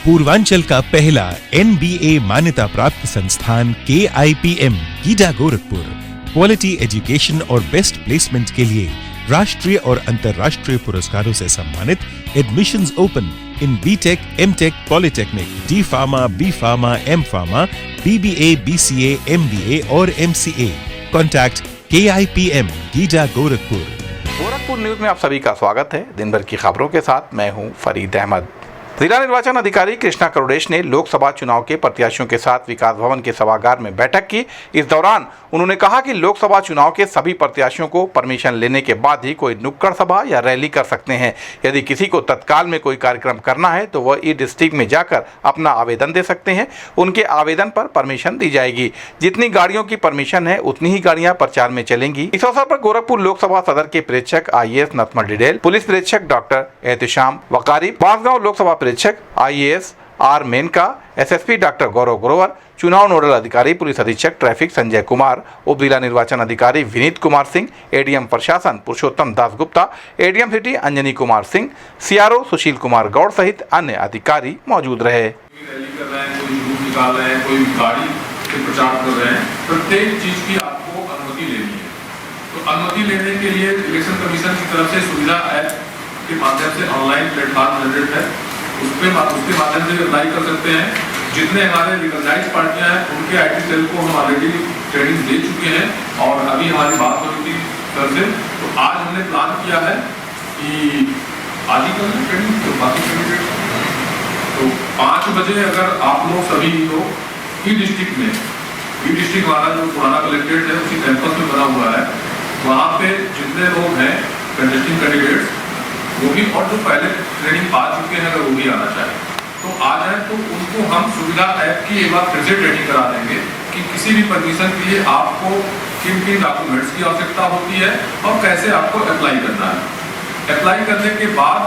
पूर्वांचल का पहला NBA मान्यता प्राप्त संस्थान KIPM GIDA Gorakhpur quality education और बेस्ट प्लेसमेंट के लिए राष्ट्रीय और अंतर्राष्ट्रीय पुरस्कारों से सम्मानित। Admissions open in B Tech, M Tech, polytechnic, D pharma, B pharma, M pharma, BBA, BCA, MBA और MCA। Contact KIPM GIDA Gorakhpur. Gorakhpur news में आप सभी का स्वागत है। दिन भर की खबरों के साथ मैं हूं फरीद अहमद। जिला निर्वाचन अधिकारी कृष्णा करुड़ेश ने लोकसभा चुनाव के प्रत्याशियों के साथ विकास भवन के सभागार में बैठक की। इस दौरान उन्होंने कहा कि लोकसभा चुनाव के सभी प्रत्याशियों को परमिशन लेने के बाद ही कोई नुक्कड़ सभा या रैली कर सकते हैं। यदि किसी को तत्काल में कोई कार्यक्रम करना है तो वह ई-डिस्ट्रिक्ट में जाकर अपना आवेदन दे सकते हैं। उनके आवेदन पर परमिशन दी जाएगी। जितनी गाड़ियों की परमिशन है उतनी ही गाड़ियां प्रचार में चलेंगी। इस अवसर पर गोरखपुर लोकसभा सदर के प्रेक्षक IAS नथमल डिडेल, पुलिस प्रेक्षक डॉक्टर एहतेशाम वकारी, बांसगांव लोकसभा प्रेक्षक IAS R Menka, SSP doctor Gaurav Grover, चुनाव नोडल अधिकारी पुलिस अधीक्षक ट्रैफिक संजय कुमार, उप जिला निर्वाचन अधिकारी विनीत कुमार सिंह, ADM प्रशासन Purushottam Das Gupta, ADM city Anjani Kumar Singh, CRO Sushil Kumar Gaur सहित अन्य अधिकारी मौजूद रहे। रैली कर रहे हैं, कोई जुलूस निकाल रहे हैं, कोई गाड़ी से प्रचार कर रहे हैं, प्रत्येक चीज की आपको अनुमति लेनी है। तो अनुमति लेने के लिए इलेक्शन कमीशन की तरफ से सुविधा ऐप के माध्यम से ऑनलाइन प्लेटफॉर्म जनरेट है, उसके माध्यम से अप्लाई कर सकते हैं। जितने हमारे रिकॉग्नाइज्ड पार्टियां हैं उनके IT सेल को हम ऑलरेडी ट्रेनिंग दे चुके हैं और अभी हमारी बात हो रही थी सर से, तो आज हमने प्लान किया है कि आज ही कल ट्रेनिंग तो बाकी कैंडिडेट तो 5 बजे अगर आप लोग सभी लोग ई-डिस्ट्रिक्ट में, ई-डिस्ट्रिक्ट वाला जो पुराना कलेक्ट्रेट है उसी कैंपस में बना हुआ है, वहाँ पे जितने लोग हैं कंटेस्टिंग कैंडिडेट्स वो भी और जो पहले ट्रेनिंग पा चुके हैं अगर वो भी आना चाहे तो आ जाए, तो उनको हम सुविधा ऐप की एक बार फिर से ट्रेनिंग करा देंगे कि किसी भी परमिशन के लिए आपको किन किन डॉक्यूमेंट्स की आवश्यकता होती है और कैसे आपको अप्लाई करना है। अप्लाई करने के बाद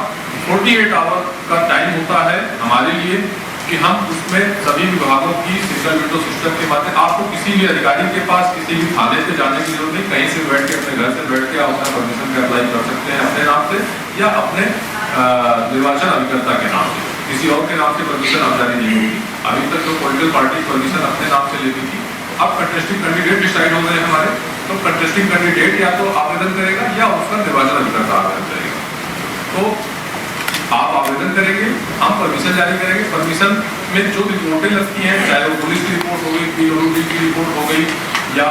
48 आवर का टाइम होता है हमारे लिए कि हम उसमें सभी विभागों की सिंगल विंडो सिस्टम के माध्यम आपको किसी भी अधिकारी के पास किसी भी थाने से जाने की जरूरत नहीं, कहीं से बैठ के अपने घर से बैठ के आप अपना परमिशन का अप्लाई कर सकते हैं अपने नाम से या अपने निर्वाचन अभिकर्ता के नाम से। किसी और के नाम से परमिशन अब जारी नहीं होगी। अभी तक जो पॉलिटिकल पार्टी परमिशन अपने नाम से लेती थी, अब कंटेस्टिंग कैंडिडेट डिसाइड हो गए हमारे, तो कंटेस्टिंग कैंडिडेट या तो आवेदन करेगा या उसका निर्वाचन अभिकर्ता आवेदन करेगा। तो आप आवेदन करेंगे, हम परमिशन जारी करेंगे। परमिशन में जो रिपोर्टें लगती हैं, चाहे वो पुलिस की रिपोर्ट हो गई, PWD की रिपोर्ट हो गई या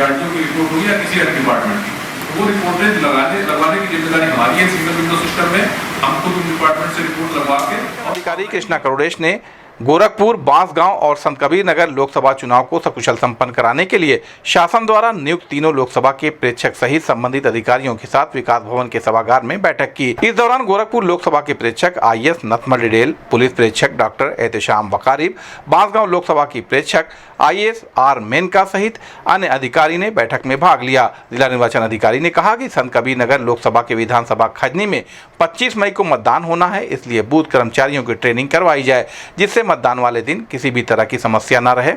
ARTO की रिपोर्ट हो गई या किसी अन्य डिपार्टमेंट की, वो रिपोर्टें लगवाने की जिम्मेदारी हमारी है। सिंगल विंडो सिस्टम में हम खुद उन डिपार्टमेंट से रिपोर्ट लगवा के। अधिकारी कृष्णा करुड़ेश ने गोरखपुर, बांसगांव और संत कबीर नगर लोकसभा चुनाव को सकुशल संपन्न कराने के लिए शासन द्वारा नियुक्त तीनों लोकसभा के प्रेक्षक सहित संबंधित अधिकारियों के साथ विकास भवन के सभागार में बैठक की। इस दौरान गोरखपुर लोकसभा के प्रेक्षक IAS नथमल डिडेल, पुलिस प्रेक्षक डॉक्टर एहतेशाम वकारी, बांसगांव लोकसभा की प्रेक्षक IAS R मेनका सहित अन्य अधिकारी ने बैठक में भाग लिया। जिला निर्वाचन अधिकारी ने कहा कि संत कबीर नगर लोकसभा के विधानसभा खजनी में 25 मई को मतदान होना है, इसलिए बूथ कर्मचारियों की ट्रेनिंग करवाई जाए जिससे मतदान वाले दिन किसी भी तरह की समस्या न रहे।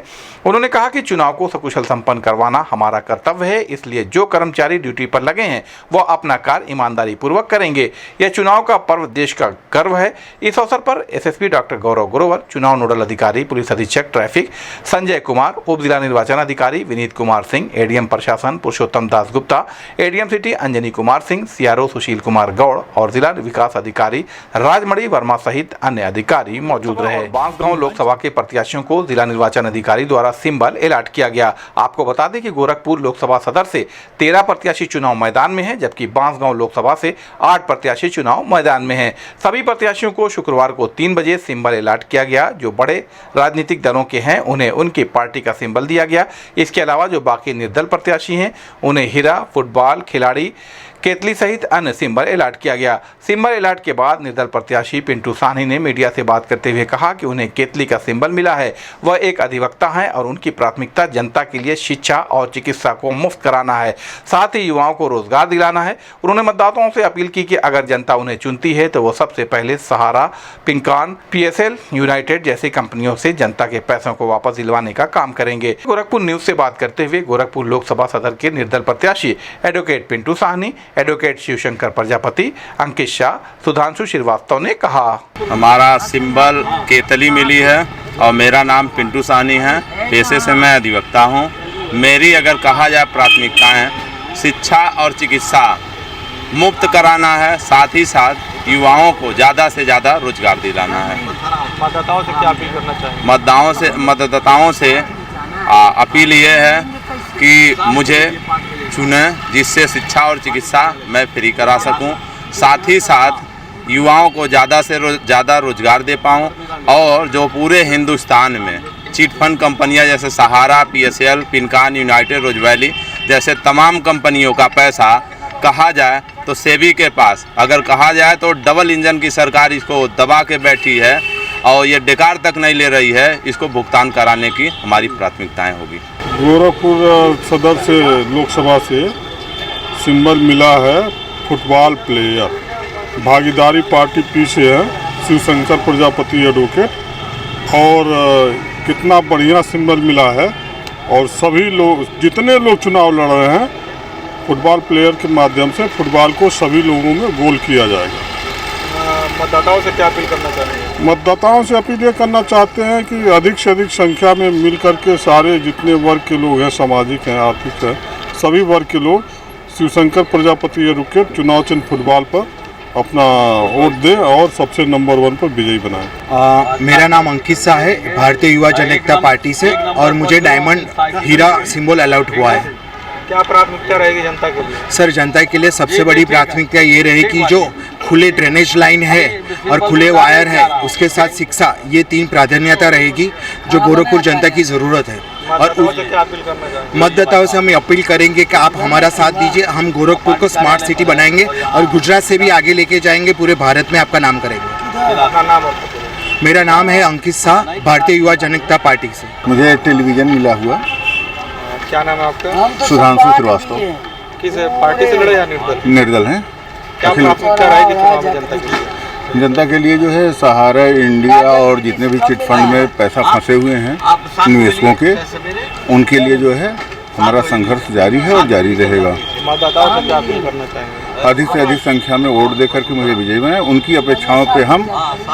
उन्होंने कहा कि चुनाव को सकुशल संपन्न करवाना हमारा कर्तव्य है, इसलिए जो कर्मचारी ड्यूटी पर लगे हैं वह अपना कार्य ईमानदारी पूर्वक करेंगे। यह चुनाव का पर्व देश का गर्व है। इस अवसर पर SSP डॉक्टर गौरव ग्रोवर, चुनाव नोडल अधिकारी पुलिस अधीक्षक ट्रैफिक संजय कुमार, उप जिला निर्वाचन अधिकारी विनीत कुमार सिंह, ADM प्रशासन Purushottam Das Gupta, ADM city Anjani Kumar Singh, CRO Sushil Kumar Gaur और जिला विकास अधिकारी राजमणि वर्मा सहित अन्य अधिकारी मौजूद रहे। बांसगांव लोकसभा के प्रत्याशियों को जिला निर्वाचन अधिकारी द्वारा सिंबल अलॉट किया गया। आपको बता दें कि गोरखपुर लोकसभा सदर से 13 प्रत्याशी चुनाव मैदान में हैं, जबकि बांसगांव लोकसभा से 8 प्रत्याशी चुनाव मैदान में हैं। सभी प्रत्याशियों को शुक्रवार को 3 बजे सिंबल अलॉट किया गया। जो बड़े राजनीतिक दलों के हैं उन्हें उनकी पार्टी का सिंबल दिया गया। इसके अलावा जो बाकी निर्दल प्रत्याशी हैं उन्हें हीरा, फुटबॉल खिलाड़ी, केतली सहित अन्य सिंबल अलॉट किया गया। सिंबल अलॉट के बाद निर्दल प्रत्याशी पिंटू साहनी ने मीडिया से बात करते हुए कहा कि उन्हें केतली का सिंबल मिला है। वह एक अधिवक्ता हैं और उनकी प्राथमिकता जनता के लिए शिक्षा और चिकित्सा को मुफ्त कराना है, साथ ही युवाओं को रोजगार दिलाना है। उन्होंने मतदाताओं से अपील की कि अगर जनता उन्हें चुनती है तो वो सबसे पहले सहारा, पिंकान, PSL, यूनाइटेड जैसी कंपनियों से जनता के पैसों को वापस दिलवाने का काम करेंगे। गोरखपुर न्यूज से बात करते हुए गोरखपुर लोकसभा सदर के निर्दल प्रत्याशी एडवोकेट पिंटू साहनी, एडवोकेट शिवशंकर प्रजापति, अंकित शाह, सुधांशु श्रीवास्तव ने कहा। हमारा सिंबल केतली मिली है और मेरा नाम पिंटू साहनी है। पेशे से मैं अधिवक्ता हूँ। मेरी अगर कहा जाए प्राथमिकताएं, शिक्षा और चिकित्सा मुफ्त कराना है, साथ ही साथ युवाओं को ज़्यादा से ज़्यादा रोजगार दिलाना है। मतदाताओं से क्या अपील करना चाहिए? मतदाताओं से अपील ये है कि मुझे चुनें, जिससे शिक्षा और चिकित्सा मैं फ्री करा सकूं, साथ ही साथ युवाओं को ज़्यादा से ज़्यादा रोजगार दे पाऊं और जो पूरे हिंदुस्तान में चिट फंड कंपनियां जैसे सहारा, PSL, पिनकान, यूनाइटेड, रोजवैली जैसे तमाम कंपनियों का पैसा कहा जाए तो सेबी के पास, अगर कहा जाए तो डबल इंजन की सरकार इसको दबा के बैठी है और ये डेकार तक नहीं ले रही है, इसको भुगतान कराने की हमारी प्राथमिकताएं होगी। गोरखपुर सदर से लोकसभा से सिंबल मिला है फुटबॉल प्लेयर। भागीदारी पार्टी पी से है शिवशंकर प्रजापति एडवोकेट। और कितना बढ़िया सिंबल मिला है और सभी लोग, जितने लोग चुनाव लड़ रहे हैं, फुटबॉल प्लेयर के माध्यम से फुटबॉल को सभी लोगों में गोल किया जाएगा। मतदाताओं से क्या अपील करना चाहेंगे? मतदाताओं से अपील ये करना चाहते हैं कि अधिक से अधिक संख्या में मिल करके सारे जितने वर्ग के लोग हैं, सामाजिक हैं, आर्थिक हैं, सभी वर्ग के लोग शिवशंकर प्रजापति एडवोकेट चुनाव चिन्ह फुटबॉल पर अपना वोट दें और सबसे नंबर 1 पर विजयी बनाएं। मेरा नाम अंकित शाह है, भारतीय युवा जनता पार्टी से, और मुझे डायमंड हीरा सिंबल अलॉट हुआ है। क्या प्राथमिकता रहेगी जनता के लिए? सर, जनता के लिए सबसे बड़ी प्राथमिकता ये रहेगी जो खुले ड्रेनेज लाइन है और खुले वायर है, उसके साथ शिक्षा, ये 3 प्राधान्यता रहेगी जो गोरखपुर जनता की ज़रूरत है। और मतदाताओं से हम अपील करेंगे कि आप हमारा साथ दीजिए, हम गोरखपुर को स्मार्ट सिटी बनाएंगे और गुजरात से भी आगे लेके जाएंगे, पूरे भारत में आपका नाम करेंगे। मेरा नाम है अंकित शाह, भारतीय युवा जनता पार्टी से। मुझे टेलीविज़न मिला हुआ। क्या नाम है आपका? सुधांशु श्रीवास्तव। किस पार्टी से लड़े या निर्दल? निर्दल हैं। क्या प्राथमिकता रहेगी चुनाव में जनता के लिए? जनता के लिए जो है सहारा इंडिया और जितने भी चिट फंड में पैसा फंसे हुए हैं निवेशकों के, उनके लिए जो है हमारा संघर्ष जारी है और जारी रहेगा। मतदाताओं से क्या अपील करना चाहेंगे? अधिक से अधिक संख्या में वोट देकर के मुझे विजयी बनाएं। उनकी अपेक्षाओं पे हम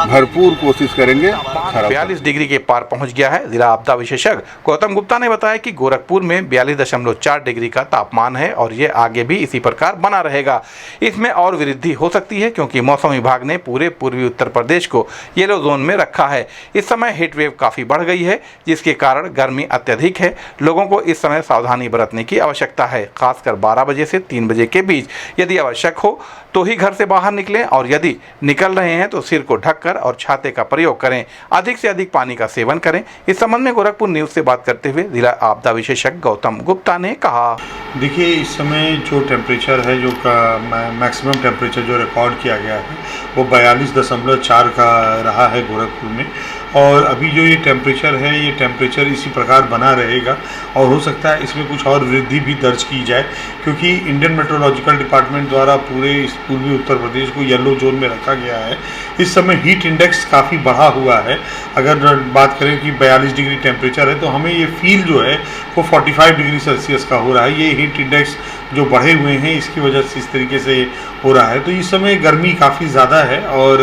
भरपूर कोशिश करेंगे। 42 डिग्री के पार पहुंच गया है। जिला आपदा विशेषज्ञ गौतम गुप्ता ने बताया कि गोरखपुर में 42.4 डिग्री का तापमान है और ये आगे भी इसी प्रकार बना रहेगा। इसमें और वृद्धि हो सकती है क्योंकि मौसम विभाग ने पूरे पूर्वी उत्तर प्रदेश को येलो जोन में रखा है। इस समय हीट वेव काफ़ी बढ़ गई है, जिसके कारण गर्मी अत्यधिक है। लोगों को इस समय सावधानी बरतने की आवश्यकता है। खासकर 12 बजे से 3 बजे के बीच यदि आवश्यक हो तो ही घर से बाहर निकलें और यदि निकल रहे हैं तो सिर को ढककर और छाते का प्रयोग करें। अधिक से अधिक पानी का सेवन करें। इस संबंध में गोरखपुर न्यूज से बात करते हुए जिला आपदा विशेषज्ञ गौतम गुप्ता ने कहा। देखिए, इस समय जो टेम्परेचर है, जो मैक्सिमम टेम्परेचर जो रिकॉर्ड किया गया है वो 42.4 का रहा है गोरखपुर में। और अभी जो ये टेम्परेचर है, ये टेम्परेचर इसी प्रकार बना रहेगा और हो सकता है इसमें कुछ और वृद्धि भी दर्ज की जाए, क्योंकि इंडियन मेट्रोलॉजिकल डिपार्टमेंट द्वारा पूरे इस पूर्वी उत्तर प्रदेश को येलो जोन में रखा गया है। इस समय हीट इंडेक्स काफ़ी बढ़ा हुआ है। अगर बात करें कि 42 डिग्री टेम्परेचर है तो हमें ये फील जो है वो 45 डिग्री सेल्सियस का हो रहा है। ये हीट इंडेक्स जो बढ़े हुए हैं इसकी वजह से इस तरीके से हो रहा है। तो इस समय गर्मी काफ़ी ज़्यादा है और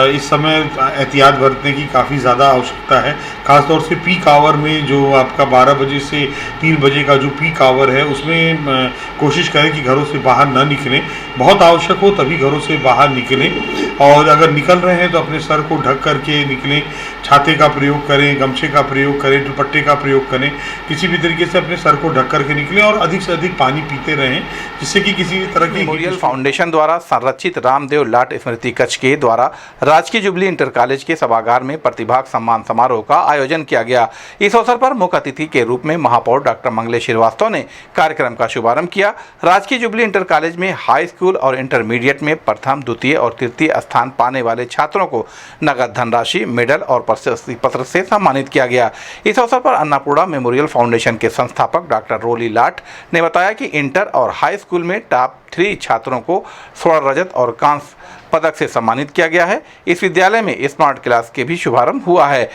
इस समय एहतियात बरतने की काफ़ी ज़्यादा आवश्यकता है। ख़ासतौर से पीक आवर में जो आपका 12 बजे से 3 बजे का जो पीक आवर है उसमें कोशिश करें कि घरों से बाहर ना निकलें। बहुत आवश्यक हो तभी घरों से बाहर निकलें और अगर निकल रहे हैं तो अपने सर को ढक करके निकलें। छाते का प्रयोग करें, गमछे का प्रयोग करें, दुपट्टे का प्रयोग करें। किसी भी तरीके से अपने सर को ढक करके निकलें और अधिक से अधिक पानी पीते रहें, जिससे कि किसी भी तरह की। मेमोरियल फाउंडेशन द्वारा संरक्षित रामदेव लाट स्मृति कक्ष के द्वारा राजकीय जुबली इंटर कॉलेज के सभागार में प्रतिभाग सम्मान समारोह का आयोजन किया गया। इस अवसर पर मुख्य अतिथि के रूप में महापौर डॉक्टर मंगलेश श्रीवास्तव ने कार्यक्रम का शुभारंभ किया। राजकीय जुबली इंटर कॉलेज में हाई स्कूल और इंटरमीडिएट में प्रथम, द्वितीय और तृतीय स्थान पाने वाले छात्रों को नगद धनराशि, मेडल और प्रशस्ति पत्र से सम्मानित किया गया। इस अवसर पर अन्नपूर्णा मेमोरियल फाउंडेशन के संस्थापक डॉक्टर रोली लाट ने बताया कि इंटर और हाई स्कूल में टॉप 3 छात्रों को स्वर्ण, रजत और कांस्य पदक से सम्मानित किया गया है। इस विद्यालय में स्मार्ट क्लास के भी शुभारंभ हुआ है।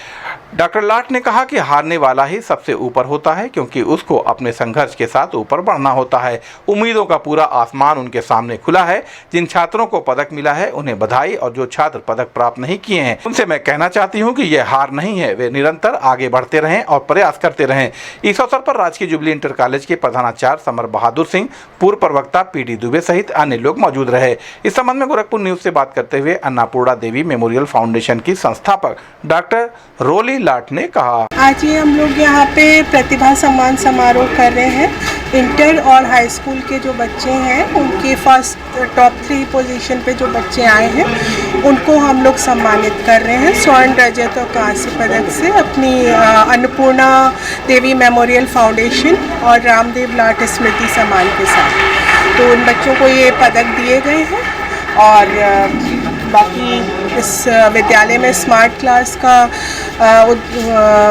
डॉक्टर लाट ने कहा कि हारने वाला ही सबसे ऊपर होता है, क्योंकि उसको अपने संघर्ष के साथ ऊपर बढ़ना होता है। उम्मीदों का पूरा आसमान उनके सामने खुला है। जिन छात्रों को पदक मिला है उन्हें बधाई, और जो छात्र पदक प्राप्त नहीं किए हैं उनसे मैं कहना चाहती हूं कि यह हार नहीं है, वे निरंतर आगे बढ़ते रहें और प्रयास करते रहें। इस अवसर पर राजकीय जुबली इंटर कॉलेज के प्रधानाचार्य समर बहादुर सिंह, पूर्व प्रवक्ता पीडी दुबे सहित अन्य लोग मौजूद रहे। इस संबंध में गोरखपुर न्यूज से बात करते हुए अन्नपूर्णा देवी मेमोरियल फाउंडेशन की संस्थापक डॉक्टर रोली लाट ने कहा, आज ये हम लोग यहाँ पे प्रतिभा सम्मान समारोह कर रहे हैं। इंटर और हाई स्कूल के जो बच्चे हैं उनके फर्स्ट टॉप 3 पोजीशन पे जो बच्चे आए हैं उनको हम लोग सम्मानित कर रहे हैं स्वर्ण, रजत और कांस्य पदक से अपनी अन्नपूर्णा देवी मेमोरियल फाउंडेशन और रामदेव लाट स्मृति सम्मान के साथ। तो उन बच्चों को ये पदक दिए गए हैं। और बाकी इस विद्यालय में स्मार्ट क्लास का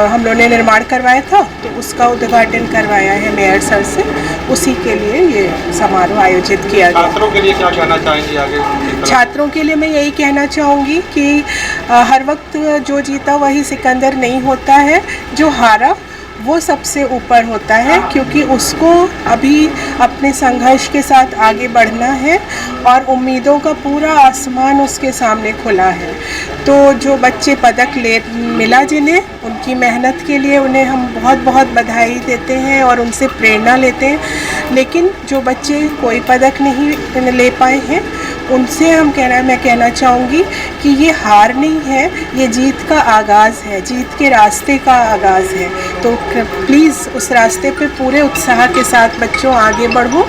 हम लोगों ने निर्माण करवाया था, तो उसका उद्घाटन करवाया है मेयर सर से। उसी के लिए ये समारोह आयोजित किया गया। छात्रों के लिए क्या कहना चाहेंगे आगे? छात्रों के लिए मैं यही कहना चाहूँगी कि हर वक्त जो जीता वही सिकंदर नहीं होता है, जो हारा वो सबसे ऊपर होता है, क्योंकि उसको अभी अपने संघर्ष के साथ आगे बढ़ना है और उम्मीदों का पूरा आसमान उसके सामने खुला है। तो जो बच्चे पदक मिला जिन्हें, उनकी मेहनत के लिए उन्हें हम बहुत बहुत बधाई देते हैं और उनसे प्रेरणा लेते हैं। लेकिन जो बच्चे कोई पदक नहीं ले पाए हैं उनसे मैं कहना चाहूँगी कि ये हार नहीं है, ये जीत का आगाज़ है, जीत के रास्ते का आगाज़ है। तो प्लीज़ उस रास्ते पे पूरे उत्साह के साथ बच्चों आगे बढ़ो।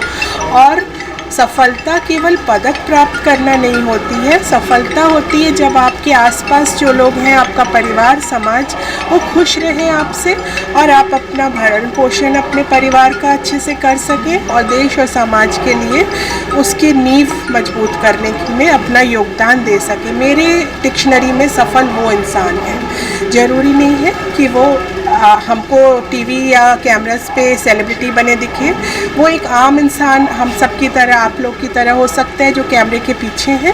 और सफलता केवल पदक प्राप्त करना नहीं होती है, सफलता होती है जब आपके आसपास जो लोग हैं, आपका परिवार, समाज, वो खुश रहें आपसे और आप अपना भरण पोषण अपने परिवार का अच्छे से कर सकें और देश और समाज के लिए उसकी नींव मजबूत करने में अपना योगदान दे सकें। मेरे डिक्शनरी में सफल वो इंसान है। ज़रूरी नहीं है कि वो हमको टीवी या कैमरास पे सेलिब्रिटी बने दिखे। वो एक आम इंसान हम सब की तरह, आप लोग की तरह हो सकता है जो कैमरे के पीछे हैं,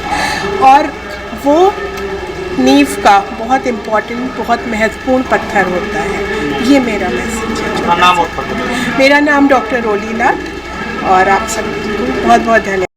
और वो नींव का बहुत इम्पोर्टेंट, बहुत महत्वपूर्ण पत्थर होता है। ये मेरा मैसेज है। मेरा नाम डॉक्टर रोली लाट, और आप सबको बहुत बहुत धन्यवाद।